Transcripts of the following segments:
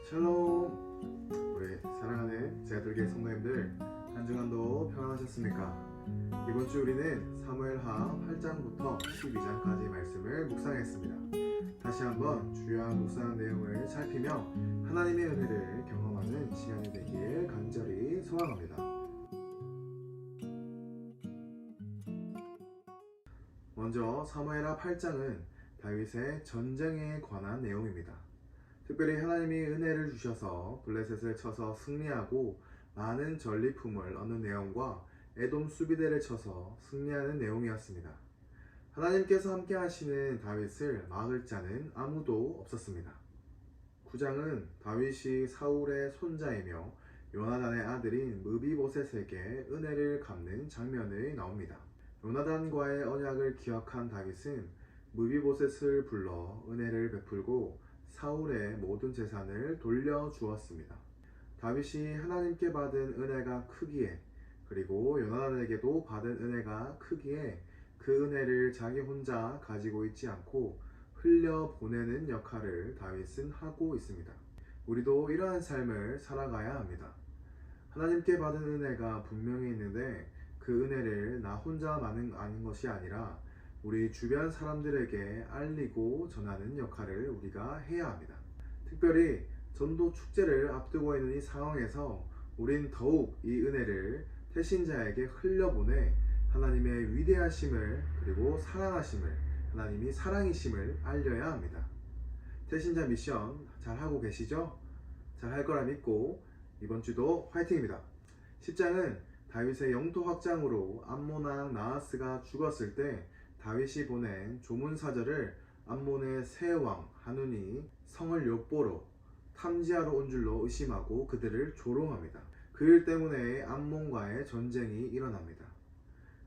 샬롬. 우리 사랑하는 제자들교회 성도님들, 한 주간도 평안하셨습니까? 이번 주 우리는 사무엘하 8장부터 12장까지 말씀을 묵상했습니다. 다시 한번 주요한 묵상 내용을 살피며 하나님의 은혜를 경험하는 시간이 되길 간절히 소망합니다. 먼저 사무엘하 8장은 다윗의 전쟁에 관한 내용입니다. 특별히 하나님이 은혜를 주셔서 블레셋을 쳐서 승리하고 많은 전리품을 얻는 내용과 에돔 수비대를 쳐서 승리하는 내용이었습니다. 하나님께서 함께 하시는 다윗을 막을 자는 아무도 없었습니다. 9장은 다윗이 사울의 손자이며 요나단의 아들인 무비보셋에게 은혜를 갚는 장면이 나옵니다. 요나단과의 언약을 기억한 다윗은 무비보셋을 불러 은혜를 베풀고 사울의 모든 재산을 돌려주었습니다. 다윗이 하나님께 받은 은혜가 크기에, 그리고 요나단에게도 받은 은혜가 크기에 그 은혜를 자기 혼자 가지고 있지 않고 흘려보내는 역할을 다윗은 하고 있습니다. 우리도 이러한 삶을 살아가야 합니다. 하나님께 받은 은혜가 분명히 있는데 그 은혜를 나 혼자만은 아닌 것이 아니라 우리 주변 사람들에게 알리고 전하는 역할을 우리가 해야 합니다. 특별히 전도 축제를 앞두고 있는 이 상황에서 우린 더욱 이 은혜를 태신자에게 흘려보내 하나님의 위대하심을, 그리고 사랑하심을, 하나님이 사랑이심을 알려야 합니다. 태신자 미션 잘하고 계시죠? 잘할 거라 믿고 이번 주도 화이팅입니다. 10장은 다윗의 영토 확장으로 암몬 왕 나하스가 죽었을 때 다윗이 보낸 조문사절을 암몬의 새 왕 하눈이 성을 엿보러 탐지하러 온 줄로 의심하고 그들을 조롱합니다. 그 일 때문에 암몬과의 전쟁이 일어납니다.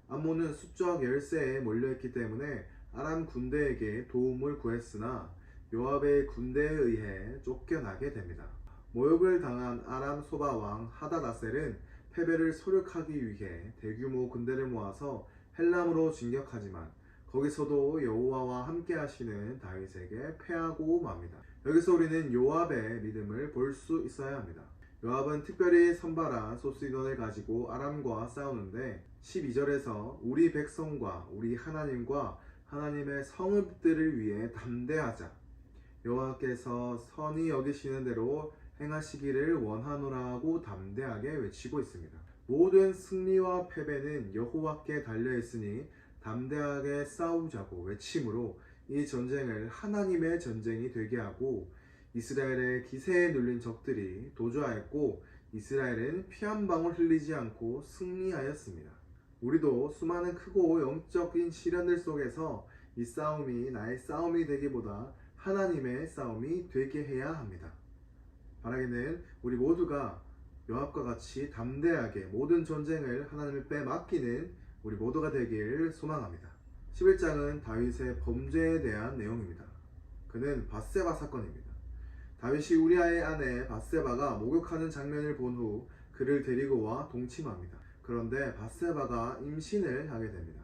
암몬은 수적 열세에 몰려있기 때문에 아람 군대에게 도움을 구했으나 요압의 군대에 의해 쫓겨나게 됩니다. 모욕을 당한 아람 소바왕 하다다셀은 패배를 소륙하기 위해 대규모 군대를 모아서 헬람으로 진격하지만 거기서도 여호와와 함께 하시는 다윗에게 패하고 맙니다. 여기서 우리는 요압의 믿음을 볼 수 있어야 합니다. 요압은 특별히 선발한 소스인원을 가지고 아람과 싸우는데 12절에서 우리 백성과 우리 하나님과 하나님의 성읍들을 위해 담대하자, 여호와께서 선히 여기시는 대로 행하시기를 원하노라고 담대하게 외치고 있습니다. 모든 승리와 패배는 여호와께 달려있으니 담대하게 싸우자고 외침으로 이 전쟁을 하나님의 전쟁이 되게 하고 이스라엘의 기세에 눌린 적들이 도주하였고 이스라엘은 피 한 방울 흘리지 않고 승리하였습니다. 우리도 수많은 크고 영적인 시련들 속에서 이 싸움이 나의 싸움이 되기보다 하나님의 싸움이 되게 해야 합니다. 바라기는 우리 모두가 요압과 같이 담대하게 모든 전쟁을 하나님의 빼 맡기는 우리 모두가 되길 소망합니다. 11장은 다윗의 범죄에 대한 내용입니다. 그는 밧세바 사건입니다. 다윗이 우리아의 아내 밧세바가 목욕하는 장면을 본 후 그를 데리고 와 동침합니다. 그런데 밧세바가 임신을 하게 됩니다.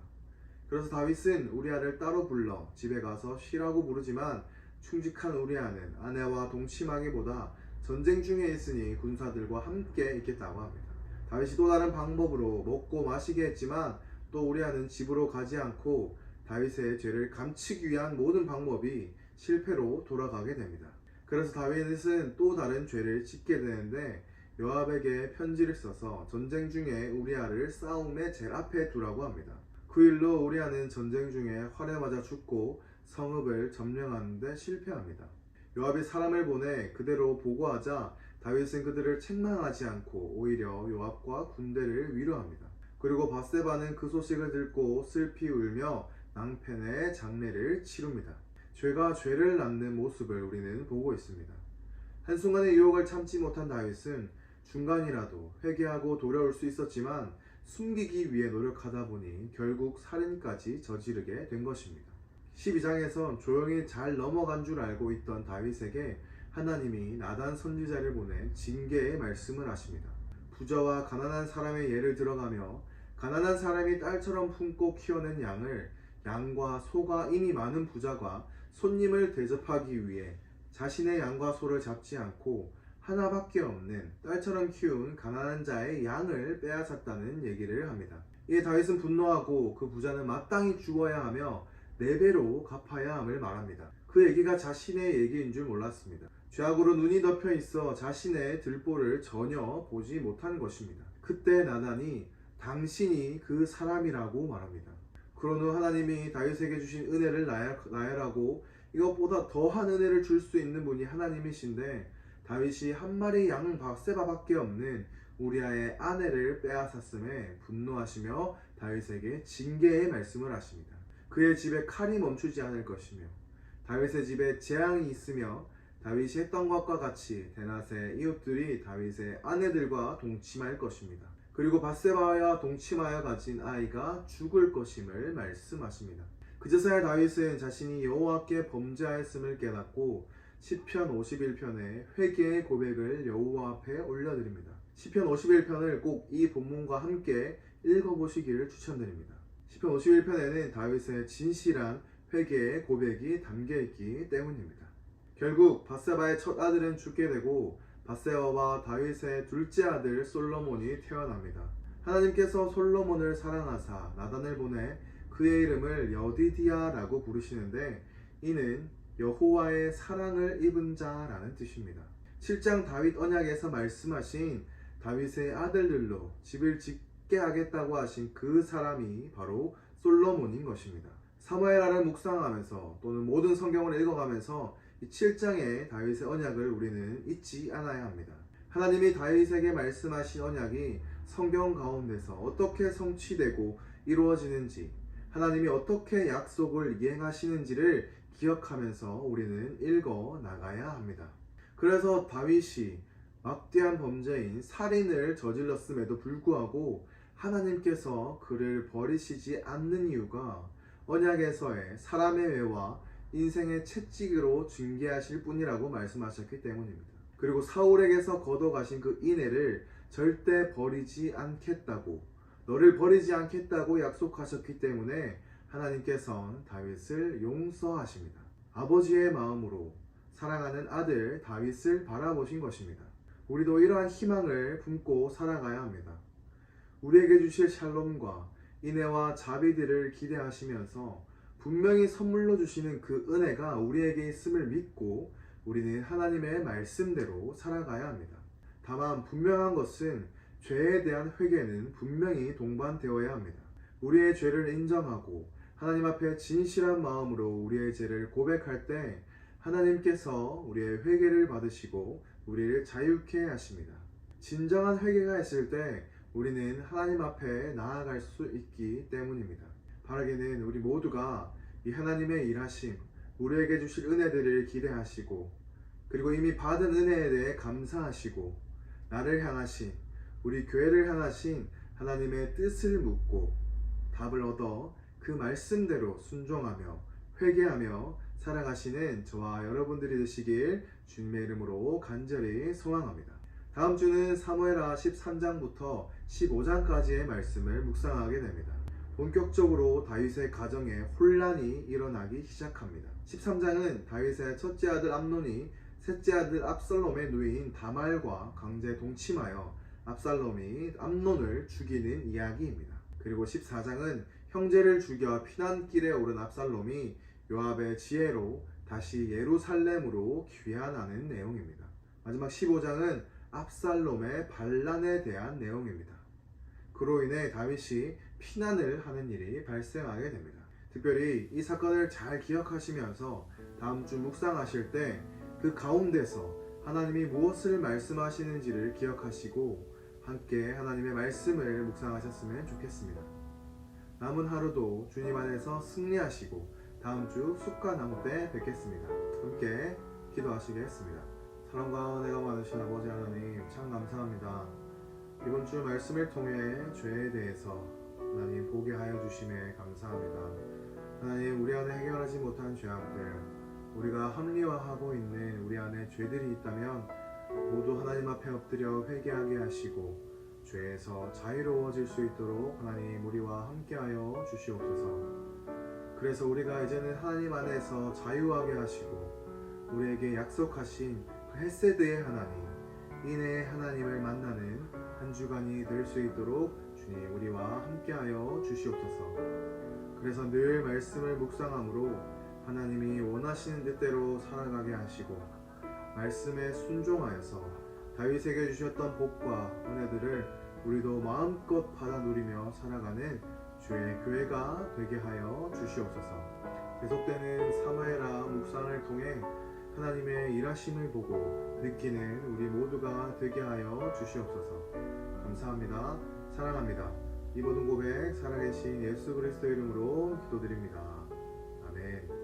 그래서 다윗은 우리아를 따로 불러 집에 가서 쉬라고 부르지만 충직한 우리아는 아내와 동침하기보다 전쟁 중에 있으니 군사들과 함께 있겠다고 합니다. 다윗이 또 다른 방법으로 먹고 마시게 했지만 또 우리아는 집으로 가지 않고 다윗의 죄를 감추기 위한 모든 방법이 실패로 돌아가게 됩니다. 그래서 다윗은 또 다른 죄를 짓게 되는데 요압에게 편지를 써서 전쟁 중에 우리아를 싸움의 제일 앞에 두라고 합니다. 그 일로 우리아는 전쟁 중에 활에 맞아 죽고 성읍을 점령하는 데 실패합니다. 요압이 사람을 보내 그대로 보고하자 다윗은 그들을 책망하지 않고 오히려 요압과 군대를 위로합니다. 그리고 밧세바는 그 소식을 듣고 슬피 울며 낭패의 장례를 치릅니다. 죄가 죄를 낳는 모습을 우리는 보고 있습니다. 한순간의 유혹을 참지 못한 다윗은 중간이라도 회개하고 돌아올 수 있었지만 숨기기 위해 노력하다 보니 결국 살인까지 저지르게 된 것입니다. 12장에선 조용히 잘 넘어간 줄 알고 있던 다윗에게 하나님이 나단 선지자를 보내 징계의 말씀을 하십니다. 부자와 가난한 사람의 예를 들어가며 가난한 사람이 딸처럼 품고 키워낸 양을 양과 소가 이미 많은 부자가 손님을 대접하기 위해 자신의 양과 소를 잡지 않고 하나밖에 없는 딸처럼 키운 가난한 자의 양을 빼앗았다는 얘기를 합니다. 이에 다윗은 분노하고 그 부자는 마땅히 죽어야 하며 4배로 갚아야 함을 말합니다. 그 얘기가 자신의 얘기인 줄 몰랐습니다. 죄악으로 눈이 덮여 있어 자신의 들보를 전혀 보지 못한 것입니다. 그때 나단이 당신이 그 사람이라고 말합니다. 그런 후 하나님이 다윗에게 주신 은혜를 나열하고 이것보다 더한 은혜를 줄 수 있는 분이 하나님이신데 다윗이 한 마리 양 박세바밖에 없는 우리아의 아내를 빼앗았음에 분노하시며 다윗에게 징계의 말씀을 하십니다. 그의 집에 칼이 멈추지 않을 것이며 다윗의 집에 재앙이 있으며 다윗이 했던 것과 같이 데낫의 이웃들이 다윗의 아내들과 동침할 것입니다. 그리고 밧세바와 동침하여 가진 아이가 죽을 것임을 말씀하십니다. 그제서야 다윗은 자신이 여호와께 범죄하였음을 깨닫고 시편 51편의 회개의 고백을 여호와 앞에 올려드립니다. 시편 51편을 꼭 이 본문과 함께 읽어보시기를 추천드립니다. 시편 51편에는 다윗의 진실한 회개의 고백이 담겨있기 때문입니다. 결국 밧세바의 첫 아들은 죽게 되고 밧세바와 다윗의 둘째 아들 솔로몬이 태어납니다. 하나님께서 솔로몬을 사랑하사 나단을 보내 그의 이름을 여디디아라고 부르시는데 이는 여호와의 사랑을 입은 자라는 뜻입니다. 7장 다윗 언약에서 말씀하신 다윗의 아들들로 집을 짓게 하겠다고 하신 그 사람이 바로 솔로몬인 것입니다. 사무엘하를 묵상하면서 또는 모든 성경을 읽어가면서 이 7장의 다윗의 언약을 우리는 잊지 않아야 합니다. 하나님이 다윗에게 말씀하신 언약이 성경 가운데서 어떻게 성취되고 이루어지는지, 하나님이 어떻게 약속을 이행하시는지를 기억하면서 우리는 읽어 나가야 합니다. 그래서 다윗이 막대한 범죄인 살인을 저질렀음에도 불구하고 하나님께서 그를 버리시지 않는 이유가 언약에서의 사람의 죄와 인생의 채찍으로 징계하실 뿐이라고 말씀하셨기 때문입니다. 그리고 사울에게서 걷어가신 그 인애를 절대 버리지 않겠다고, 너를 버리지 않겠다고 약속하셨기 때문에 하나님께서는 다윗을 용서하십니다. 아버지의 마음으로 사랑하는 아들 다윗을 바라보신 것입니다. 우리도 이러한 희망을 품고 살아가야 합니다. 우리에게 주실 샬롬과 인애와 자비들을 기대하시면서 분명히 선물로 주시는 그 은혜가 우리에게 있음을 믿고 우리는 하나님의 말씀대로 살아가야 합니다. 다만 분명한 것은 죄에 대한 회개는 분명히 동반되어야 합니다. 우리의 죄를 인정하고 하나님 앞에 진실한 마음으로 우리의 죄를 고백할 때 하나님께서 우리의 회개를 받으시고 우리를 자유케 하십니다. 진정한 회개가 있을 때 우리는 하나님 앞에 나아갈 수 있기 때문입니다. 바라기는 우리 모두가 이 하나님의 일하심, 우리에게 주실 은혜들을 기대하시고 그리고 이미 받은 은혜에 대해 감사하시고 나를 향하신, 우리 교회를 향하신 하나님의 뜻을 묻고 답을 얻어 그 말씀대로 순종하며 회개하며 살아가시는 저와 여러분들이 되시길 주님의 이름으로 간절히 소망합니다. 다음 주는 사무엘하 13장부터 15장까지의 말씀을 묵상하게 됩니다. 본격적으로 다윗의 가정에 혼란이 일어나기 시작합니다. 13장은 다윗의 첫째 아들 암논이 셋째 아들 압살롬의 누이인 다말과 강제 동침하여 압살롬이 암논을 죽이는 이야기입니다. 그리고 14장은 형제를 죽여 피난길에 오른 압살롬이 요압의 지혜로 다시 예루살렘으로 귀환하는 내용입니다. 마지막 15장은 압살롬의 반란에 대한 내용입니다. 그로 인해 다윗이 피난을 하는 일이 발생하게 됩니다. 특별히 이 사건을 잘 기억하시면서 다음 주 묵상하실 때 그 가운데서 하나님이 무엇을 말씀하시는지를 기억하시고 함께 하나님의 말씀을 묵상하셨으면 좋겠습니다. 남은 하루도 주님 안에서 승리하시고 다음 주 숲과나무 때 뵙겠습니다. 함께 기도하시겠습니다. 사랑과 은혜가 많으신 아버지 하나님 참 감사합니다. 이번 주 말씀을 통해 죄에 대해서 하나님 보게 하여 주심에 감사합니다. 하나님 우리 안에 해결하지 못한 죄악들, 우리가 합리화하고 있는 우리 안에 죄들이 있다면 모두 하나님 앞에 엎드려 회개하게 하시고 죄에서 자유로워질 수 있도록 하나님 우리와 함께하여 주시옵소서. 그래서 우리가 이제는 하나님 안에서 자유하게 하시고 우리에게 약속하신 그 헤세드의 하나님, 인해 하나님을 만나는 한 주간이 될 수 있도록 주님 우리와 함께하여 주시옵소서. 그래서 늘 말씀을 묵상함으로 하나님이 원하시는 뜻대로 살아가게 하시고 말씀에 순종하여서 다윗에게 주셨던 복과 은혜들을 우리도 마음껏 받아 누리며 살아가는 주의 교회가 되게 하여 주시옵소서. 계속되는 사마엘하 묵상을 통해 하나님의 일하심을 보고 느끼는 우리 모두가 되게 하여 주시옵소서. 감사합니다. 사랑합니다. 이 모든 고백 살아계신 예수 그리스도 이름으로 기도드립니다. 아멘.